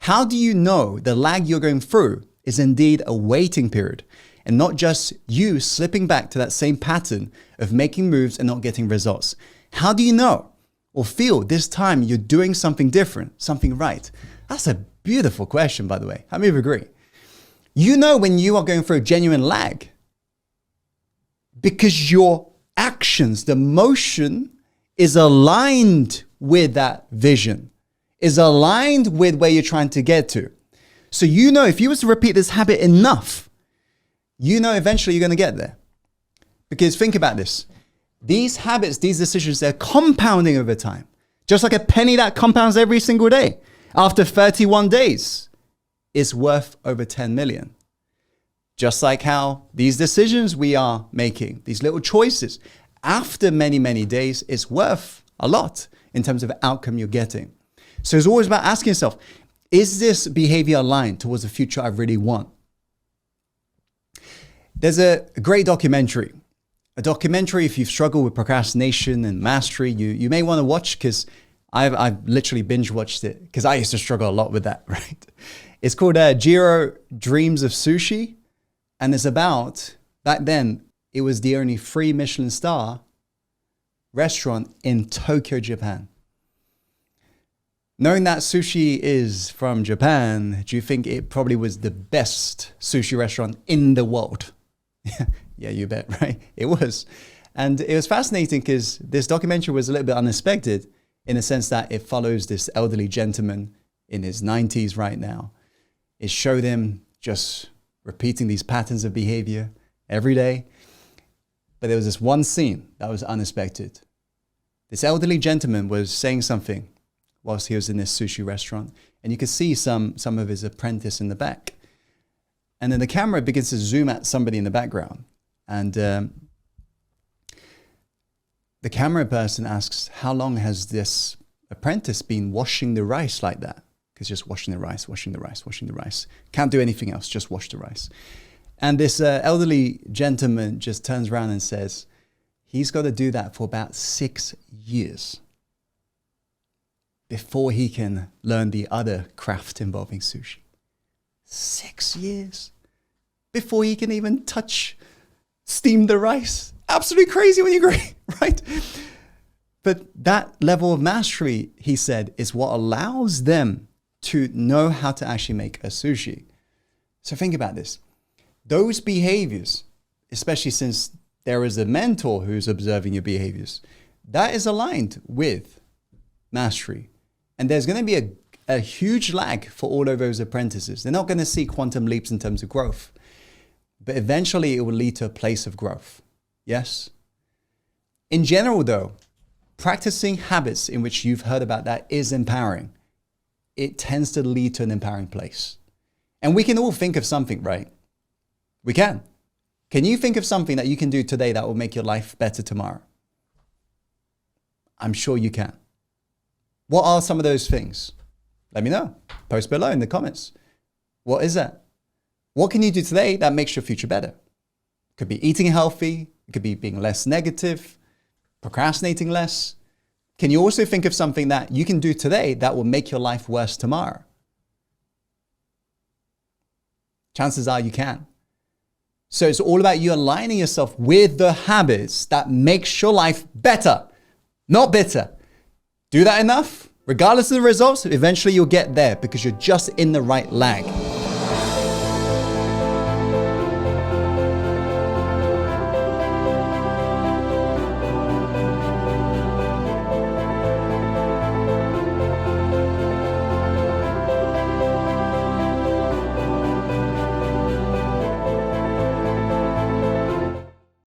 How do you know the lag you're going through is indeed a waiting period and not just you slipping back to that same pattern of making moves and not getting results? How do you know or feel this time you're doing something different, something right? That's a beautiful question, by the way. How many of you agree? You know when you are going through a genuine lag because your actions, the motion is aligned with that vision, is aligned with where you're trying to get to. So you know if you was to repeat this habit enough, you know eventually you're going to get there. Because think about this. These habits, these decisions, they're compounding over time. Just like a penny that compounds every single day. After 31 days, it's worth over 10 million. Just like how these decisions we are making, these little choices, after many, many days, it's worth a lot in terms of outcome you're getting. So it's always about asking yourself, is this behavior aligned towards the future I really want? There's a great documentary. A documentary, if you've struggled with procrastination and mastery, you may want to watch, because I've literally binge watched it because I used to struggle a lot with that, right? It's called Jiro Dreams of Sushi. And it's about, back then, it was the only 3 Michelin star restaurant in Tokyo, Japan. Knowing that sushi is from Japan, do you think it probably was the best sushi restaurant in the world? Yeah, you bet, right? It was. And it was fascinating because this documentary was a little bit unexpected in the sense that it follows this elderly gentleman in his 90s right now. It showed him just repeating these patterns of behavior every day. But there was this one scene that was unexpected. This elderly gentleman was saying something whilst he was in this sushi restaurant, and you could see some of his apprentice in the back. And then the camera begins to zoom at somebody in the background. And the camera person asks, how long has this apprentice been washing the rice like that? Because just washing the rice, washing the rice, washing the rice. Can't do anything else, just wash the rice. And this elderly gentleman just turns around and says, he's got to do that for about 6 years before he can learn the other craft involving sushi. 6 years before he can even steam the rice. Absolutely crazy when you agree, right? But that level of mastery, he said, is what allows them to know how to actually make a sushi. So think about this. Those behaviors, especially since there is a mentor who's observing your behaviors, that is aligned with mastery. And there's going to be a huge lag for all of those apprentices. They're not going to see quantum leaps in terms of growth, but eventually it will lead to a place of growth. Yes? In general, though, practicing habits in which you've heard about that is empowering. It tends to lead to an empowering place. And we can all think of something, right? We can. Can you think of something that you can do today that will make your life better tomorrow? I'm sure you can. What are some of those things? Let me know. Post below in the comments. What is that? What can you do today that makes your future better? It could be eating healthy. It could be being less negative, procrastinating less. Can you also think of something that you can do today that will make your life worse tomorrow? Chances are you can. So it's all about you aligning yourself with the habits that makes your life better, not bitter. Do that enough, regardless of the results, eventually you'll get there because you're just in the right lag.